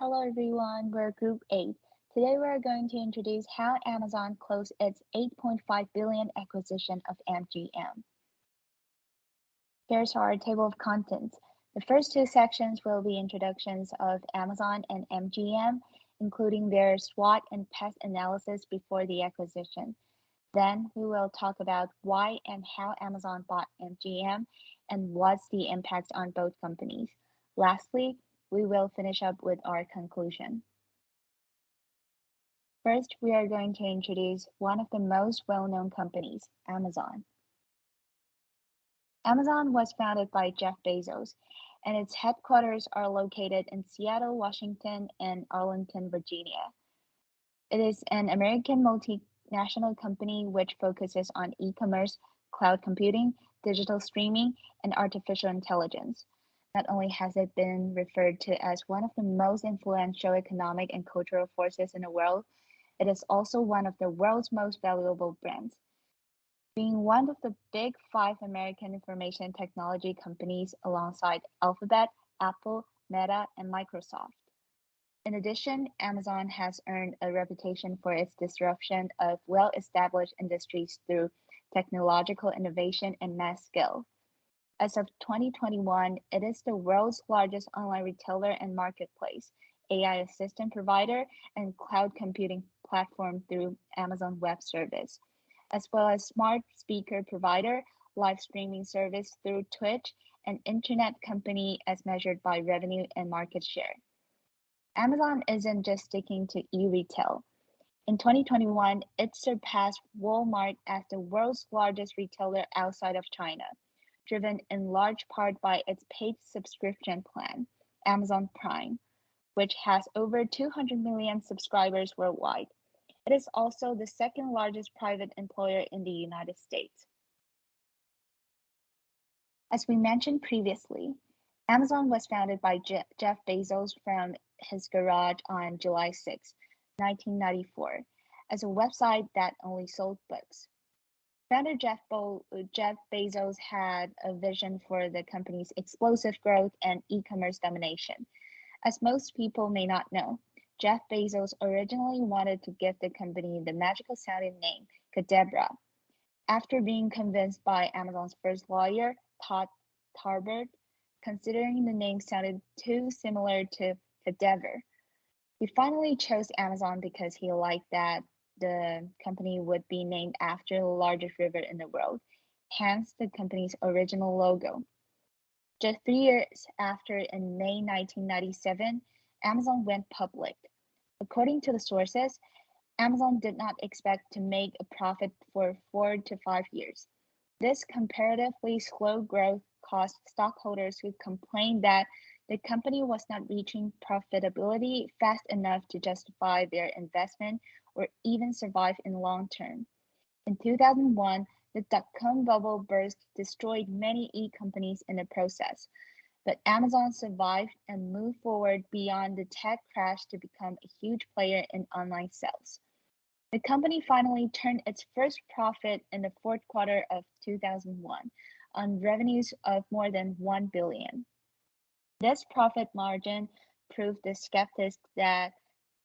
Hello everyone, we're Group 8. Today we're going to introduce how Amazon closed its 8.5 billion acquisition of MGM. Here's our table of contents. The first two sections will be introductions of Amazon and MGM, including their SWOT and PEST analysis before the acquisition. Then we will talk about why and how Amazon bought MGM and what's the impact on both companies. Lastly, we will finish up with our conclusion. First, we are going to introduce one of the most well-known companies, Amazon. Amazon was founded by Jeff Bezos, and its headquarters are located in Seattle, Washington, and Arlington, Virginia. It is an American multinational company which focuses on e-commerce, cloud computing, digital streaming, and artificial intelligence. Not only has it been referred to as one of the most influential economic and cultural forces in the world, it is also one of the world's most valuable brands. Being one of the big five American information technology companies alongside Alphabet, Apple, Meta, and Microsoft. In addition, Amazon has earned a reputation for its disruption of well-established industries through technological innovation and mass scale. As of 2021, it is the world's largest online retailer and marketplace, AI assistant provider, and cloud computing platform through Amazon Web Service, as well as smart speaker provider, live streaming service through Twitch, and internet company as measured by revenue and market share. Amazon isn't just sticking to e-retail. In 2021, it surpassed Walmart as the world's largest retailer outside of China, driven in large part by its paid subscription plan, Amazon Prime, which has over 200 million subscribers worldwide. It is also the second largest private employer in the United States. As we mentioned previously, Amazon was founded by Jeff Bezos from his garage on July 6, 1994, as a website that only sold books. Founder Jeff Bezos had a vision for the company's explosive growth and e-commerce domination. As most people may not know, Jeff Bezos originally wanted to give the company the magical sounding name, Cadabra, after being convinced by Amazon's first lawyer, Todd Tarbert, considering the name sounded too similar to cadaver. He finally chose Amazon because he liked that the company would be named after the largest river in the world, hence the company's original logo. Just 3 years after, in May 1997, Amazon went public. According to the sources, Amazon did not expect to make a profit for 4 to 5 years. This comparatively slow growth caused stockholders who complained that the company was not reaching profitability fast enough to justify their investment or even survive in the long term. In 2001, the dot-com bubble burst destroyed many e-companies in the process, but Amazon survived and moved forward beyond the tech crash to become a huge player in online sales. The company finally turned its first profit in the fourth quarter of 2001 on revenues of more than $1 billion. This profit margin proved the skeptics that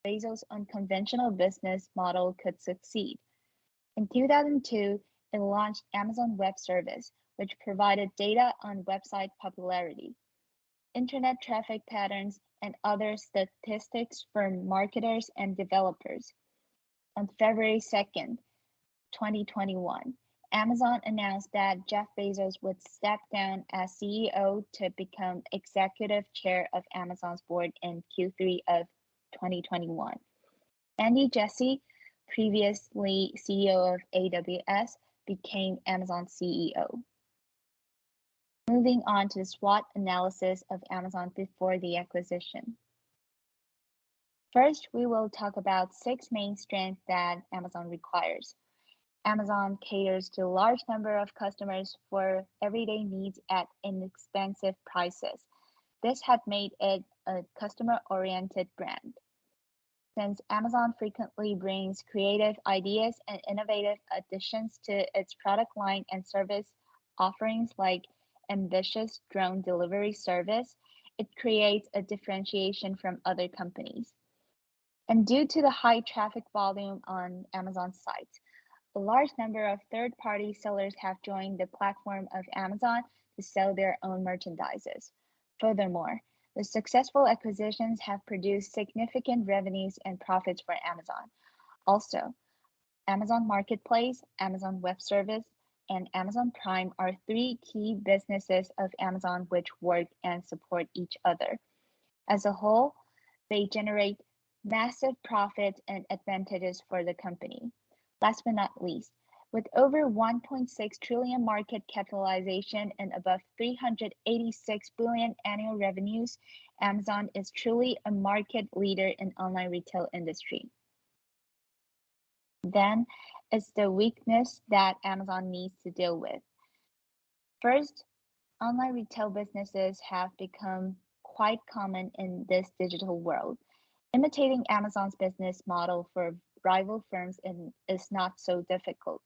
Bezos' unconventional business model could succeed. In 2002, it launched Amazon Web Service, which provided data on website popularity, internet traffic patterns, and other statistics for marketers and developers. On February 2nd, 2021, Amazon announced that Jeff Bezos would step down as CEO to become executive chair of Amazon's board in Q3 of 2021. Andy Jassy, previously CEO of AWS, became Amazon's CEO. Moving on to the SWOT analysis of Amazon before the acquisition. First, we will talk about 6 main strengths that Amazon requires. Amazon caters to a large number of customers for everyday needs at inexpensive prices. This had made it a customer-oriented brand. Since Amazon frequently brings creative ideas and innovative additions to its product line and service offerings like ambitious drone delivery service It creates a differentiation from other companies. And due to the high traffic volume on Amazon's site, a large number of third-party sellers have joined the platform of Amazon to sell their own merchandises. Furthermore, the successful acquisitions have produced significant revenues and profits for Amazon. Also, Amazon Marketplace, Amazon Web Service, and Amazon Prime are three key businesses of Amazon which work and support each other. As a whole, they generate massive profits and advantages for the company. Last but not least, with over 1.6 trillion market capitalization and above 386 billion annual revenues, Amazon is truly a market leader in online retail industry. Then it's the weakness that Amazon needs to deal with. First, online retail businesses have become quite common in this digital world. Imitating Amazon's business model for rival firms is not so difficult.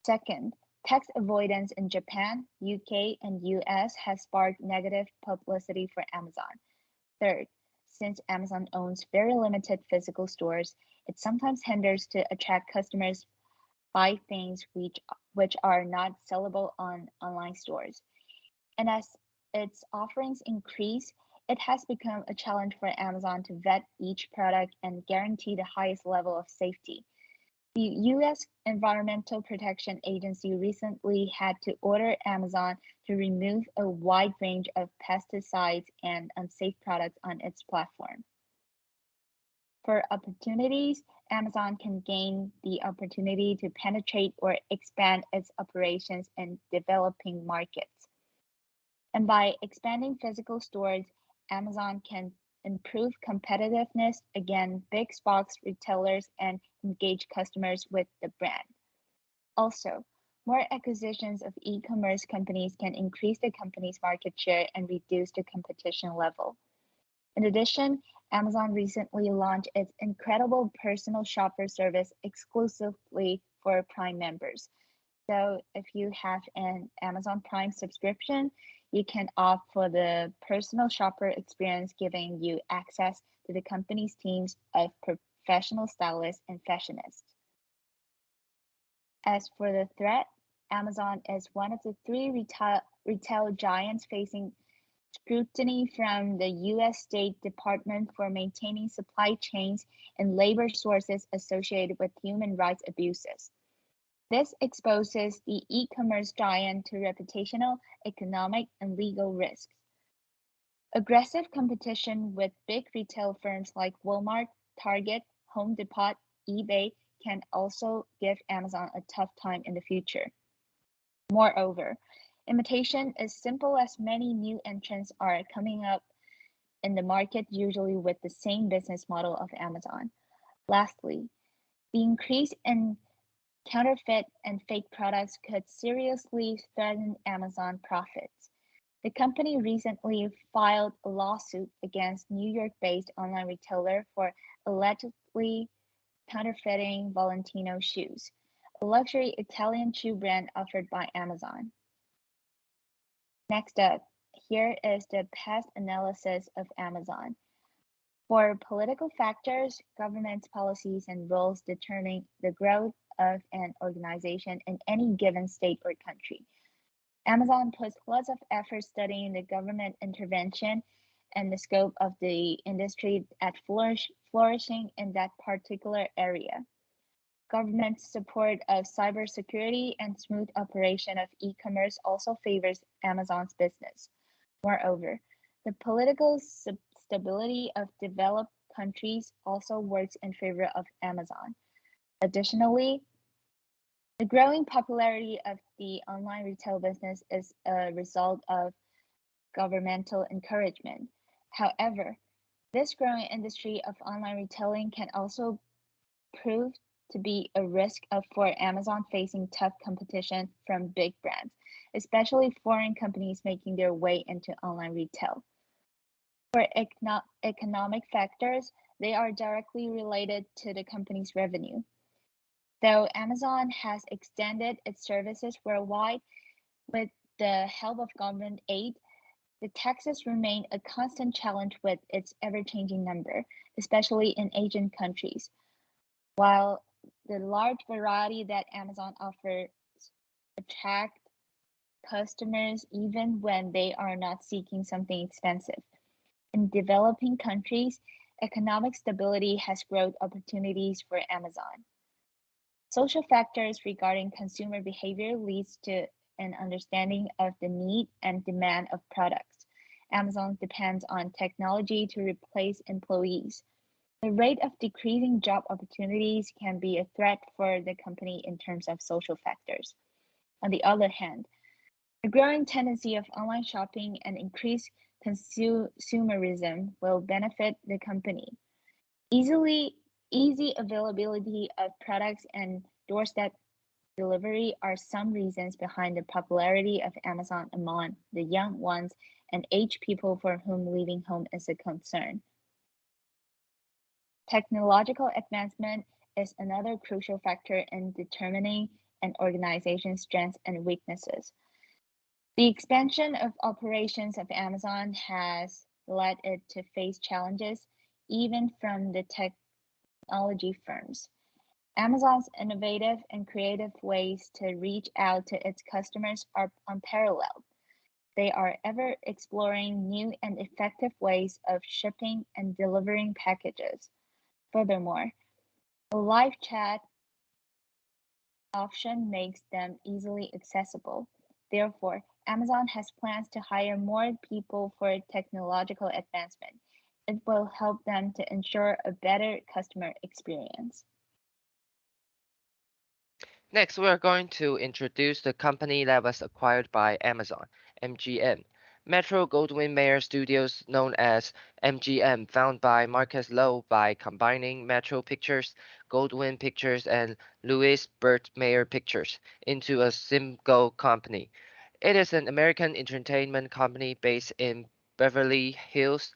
Second, tax avoidance in Japan, UK, and US has sparked negative publicity for Amazon. Third, since Amazon owns very limited physical stores, it sometimes hinders to attract customers buy things which are not sellable on online stores. And as its offerings increase, it has become a challenge for Amazon to vet each product and guarantee the highest level of safety. The US Environmental Protection Agency recently had to order Amazon to remove a wide range of pesticides and unsafe products on its platform. For opportunities, Amazon can gain the opportunity to penetrate or expand its operations in developing markets. And by expanding physical stores, Amazon can improve competitiveness against big box retailers and engage customers with the brand. Also, more acquisitions of e-commerce companies can increase the company's market share and reduce the competition level. In addition, Amazon recently launched its incredible personal shopper service exclusively for Prime members. So if you have an Amazon Prime subscription, you can opt for the personal shopper experience, giving you access to the company's teams of professional stylists and fashionists. As for the threat, Amazon is one of the three retail giants facing scrutiny from the US State Department for maintaining supply chains and labor sources associated with human rights abuses. This exposes the e-commerce giant to reputational, economic, and legal risks. Aggressive competition with big retail firms like Walmart, Target, Home Depot, eBay can also give Amazon a tough time in the future. Moreover, imitation is simple as many new entrants are coming up in the market, usually with the same business model of Amazon. Lastly, the increase in counterfeit and fake products could seriously threaten Amazon profits. The company recently filed a lawsuit against New York-based online retailer for allegedly counterfeiting Valentino shoes, a luxury Italian shoe brand offered by Amazon. Next up, here is the past analysis of Amazon. For political factors, government policies and rules determine the growth of an organization in any given state or country. Amazon puts lots of effort studying the government intervention and the scope of the industry at flourishing in that particular area. Government support of cybersecurity and smooth operation of e-commerce also favors Amazon's business. Moreover, the political stability of developed countries also works in favor of Amazon. Additionally, the growing popularity of the online retail business is a result of governmental encouragement. However, this growing industry of online retailing can also prove to be a risk for Amazon facing tough competition from big brands, especially foreign companies making their way into online retail. For economic factors, they are directly related to the company's revenue. Though Amazon has extended its services worldwide with the help of government aid, The taxes remain a constant challenge with its ever-changing number, especially in Asian countries. While the large variety that Amazon offers attract customers even when they are not seeking something expensive. In developing countries, economic stability has growth opportunities for Amazon. Social factors regarding consumer behavior leads to an understanding of the need and demand of products. Amazon depends on technology to replace employees. The rate of decreasing job opportunities can be a threat for the company in terms of social factors. On the other hand, the growing tendency of online shopping and increased consumerism will benefit the company. Easy availability of products and doorstep delivery are some reasons behind the popularity of Amazon among the young ones and aged people for whom leaving home is a concern. Technological advancement is another crucial factor in determining an organization's strengths and weaknesses. The expansion of operations of Amazon has led it to face challenges even from the technology firms. Amazon's innovative and creative ways to reach out to its customers are unparalleled. They are ever exploring new and effective ways of shipping and delivering packages. Furthermore, a live chat option makes them easily accessible. Therefore, Amazon has plans to hire more people for technological advancement. It will help them to ensure a better customer experience. Next, we are going to introduce the company that was acquired by Amazon, MGM. Metro Goldwyn Mayer Studios, known as MGM, founded by Marcus Lowe by combining Metro Pictures, Goldwyn Pictures, and Louis Burt Mayer Pictures into a single company. It is an American entertainment company based in Beverly Hills,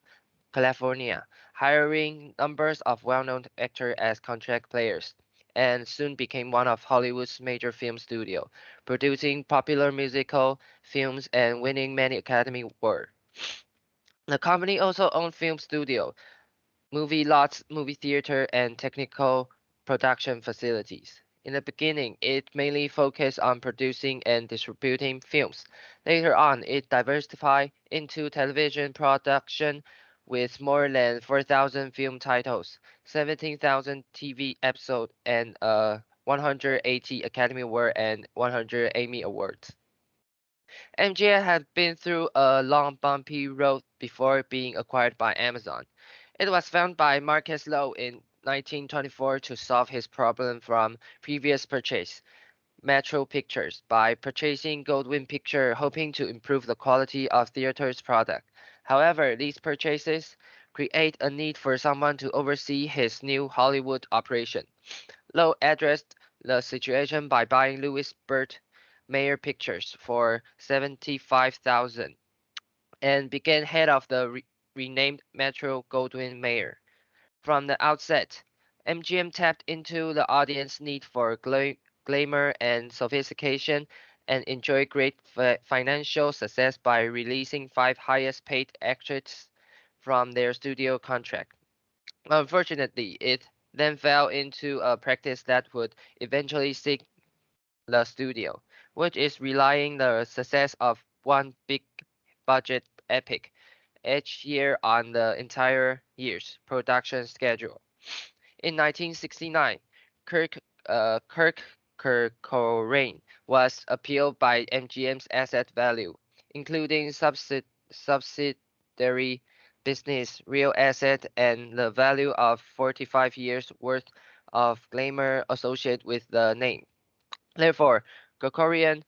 California, hiring numbers of well-known actors as contract players, and soon became one of Hollywood's major film studios, producing popular musical films and winning many Academy Awards. The company also owns film studio, movie lots, movie theater, and technical production facilities. In the beginning, it mainly focused on producing and distributing films. Later on, it diversified into television production with more than 4,000 film titles, 17,000 TV episodes, and 180 Academy Award and 100 Emmy Awards. MGM had been through a long bumpy road before being acquired by Amazon. It was founded by Marcus Lowe in 1924 to solve his problem from previous purchase, Metro Pictures, by purchasing Goldwyn Picture, hoping to improve the quality of theater's product. However, these purchases create a need for someone to oversee his new Hollywood operation. Lowe addressed the situation by buying Louis Burt Mayer Pictures for 75,000 and became head of the renamed Metro Goldwyn Mayer. From the outset, MGM tapped into the audience need for glamour and sophistication and enjoyed great financial success by releasing five highest paid actresses from their studio contract. Unfortunately, it then fell into a practice that would eventually sink the studio, which is relying the success of one big budget epic each year on the entire year's production schedule. In 1969, Kirk Kirk Kerkorian was appealed by MGM's asset value, including subsidiary business, real asset, and the value of 45 years worth of glamour associated with the name. Therefore, Kerkorian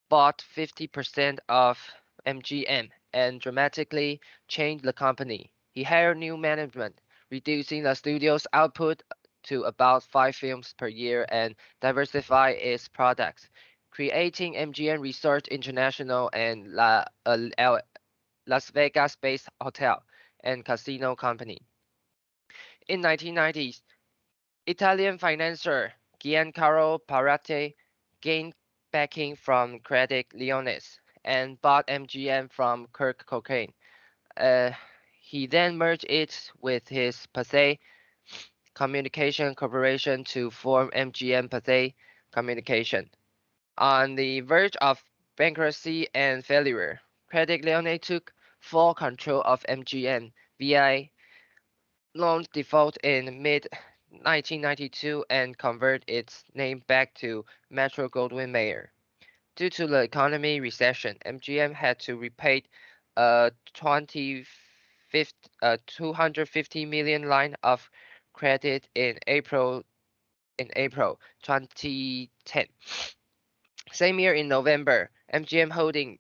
bought 50% of MGM and dramatically changed the company. He hired new management, reducing the studio's output to about 5 films per year and diversify its products, creating MGM Resort International and Las Vegas-based hotel and casino company. In 1990s, Italian financier Giancarlo Parati gained backing from Credit Lyonnais and bought MGM from Kirk Cocaine. Uh, he then merged it with his Pathé Communication Corporation to form MGM Pathé Communication. On the verge of bankruptcy and failure, Credit took full control of MGM via loan default in mid-1992 and converted its name back to Metro-Goldwyn-Mayer. Due to the economy recession, MGM had to repay a 250 million line of credit in April 2010. Same year in November, MGM Holding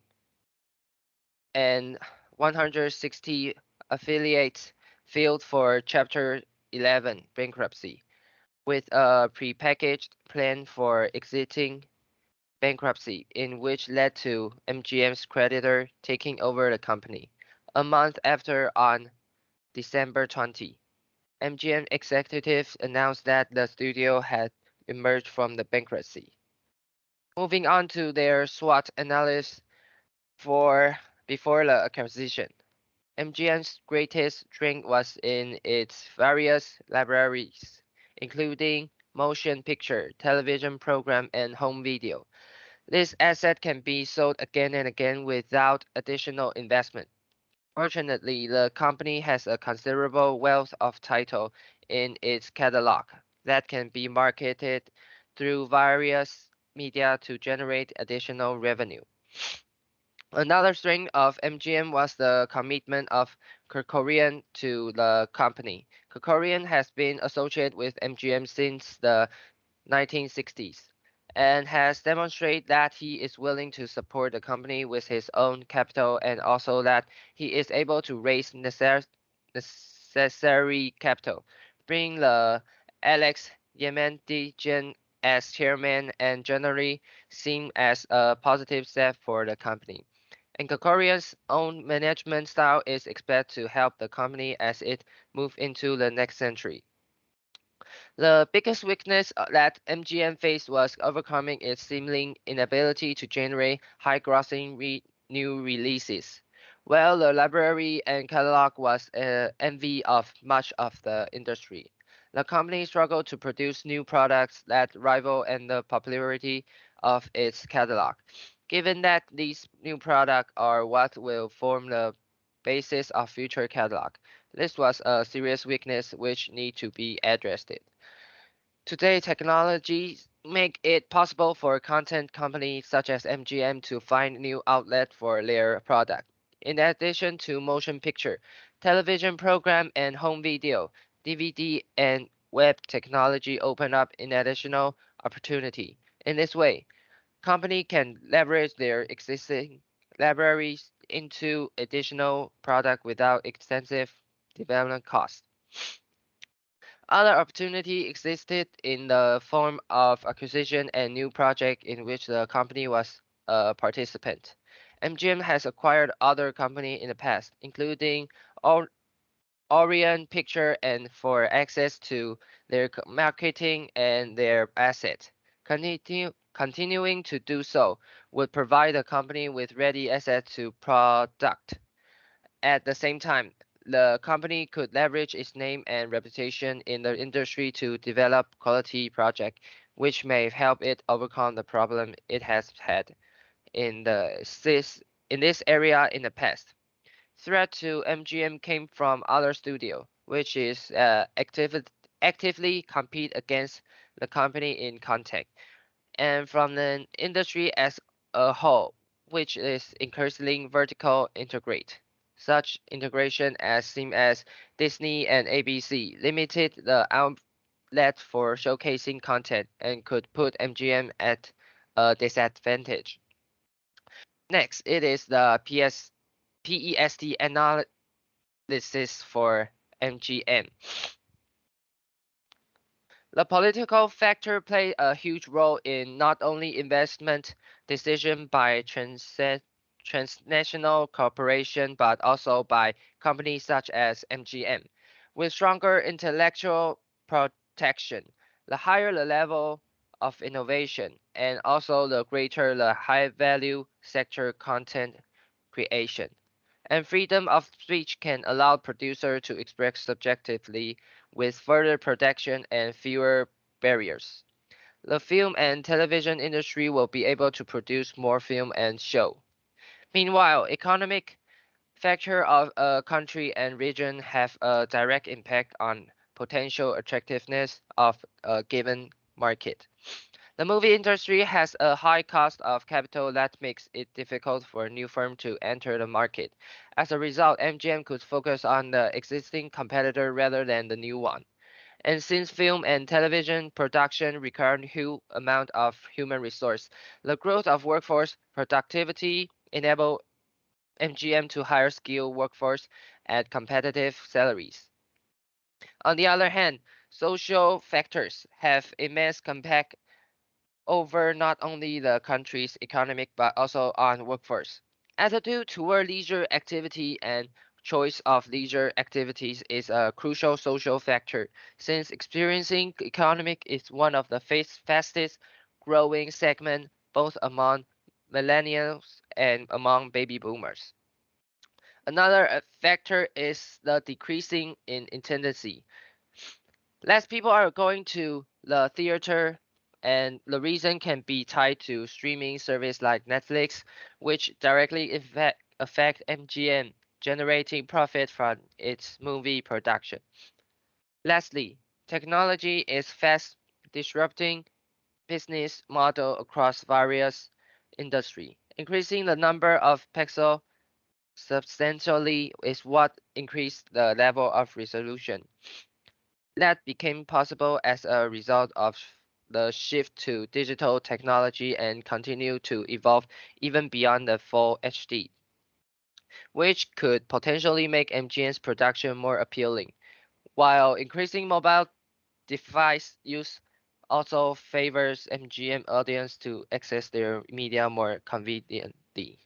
and 160 affiliates filed for Chapter 11 bankruptcy, with a prepackaged plan for exiting bankruptcy, in which led to MGM's creditor taking over the company. A month after, on December 20, MGM executives announced that the studio had emerged from the bankruptcy. Moving on to their SWOT analysis for before the acquisition. MGM's greatest strength was in its various libraries, including motion picture, television program, and home video. This asset can be sold again and again without additional investment. Fortunately, the company has a considerable wealth of title in its catalog that can be marketed through various media to generate additional revenue. Another strength of MGM was the commitment of Kerkorian to the company. Kerkorian has been associated with MGM since the 1960s and has demonstrated that he is willing to support the company with his own capital and also that he is able to raise necessary capital, bringing the Alex Yemendijian as chairman and generally seen as a positive step for the company. And Kokorian's own management style is expected to help the company as it moves into the next century. The biggest weakness that MGM faced was overcoming its seeming inability to generate high-grossing new releases. While the library and catalog was envy of much of the industry, the company struggled to produce new products that rival and the popularity of its catalog. Given that these new products are what will form the basis of future catalog, this was a serious weakness which need to be addressed. Today, technologies make it possible for content companies such as MGM to find new outlets for their product. In addition to motion picture, television program, and home video, DVD and web technology open up an additional opportunity. In this way, company can leverage their existing libraries into additional product without extensive development costs. Other opportunity existed in the form of acquisition and new project in which the company was a participant. MGM has acquired other companies in the past, including Or- Orion Picture and for access to their marketing and their assets. Continuing to do so would provide the company with ready assets to product. At the same time, the company could leverage its name and reputation in the industry to develop quality projects, which may help it overcome the problem it has had in this area in the past. Threat to MGM came from other studio, which is actively compete against the company in content and from the industry as a whole, which is increasingly vertical integrate. Such integration as seen as Disney and ABC limited the outlet for showcasing content and could put MGM at a disadvantage. Next, it is the PEST analysis for MGM. The political factor played a huge role in not only investment decision by transnational corporation but also by companies such as MGM. With stronger intellectual protection, the higher the level of innovation, and also the greater the high value sector content creation. And freedom of speech can allow producer to express subjectively with further protection and fewer barriers. The film and television industry will be able to produce more film and show. Meanwhile, economic factor of a country and region have a direct impact on potential attractiveness of a given market. The movie industry has a high cost of capital that makes it difficult for a new firm to enter the market. As a result, MGM could focus on the existing competitor rather than the new one. And since film and television production require a huge amount of human resource, the growth of workforce productivity enable MGM to hire skilled workforce at competitive salaries. On the other hand, social factors have immense impact over not only the country's economic but also on workforce. Attitude toward leisure activity and choice of leisure activities is a crucial social factor since experiencing economic is one of the fastest growing segment both among millennials and among baby boomers. Another factor is the decreasing in intensity. Less people are going to the theater, and the reason can be tied to streaming service like Netflix, which directly affect MGM, generating profit from its movie production. Lastly, technology is fast disrupting business model across various industry. Increasing the number of pixels substantially is what increased the level of resolution. That became possible as a result of the shift to digital technology and continue to evolve even beyond the full HD, which could potentially make MGM's production more appealing, while increasing mobile device use also favors MGM audience to access their media more conveniently.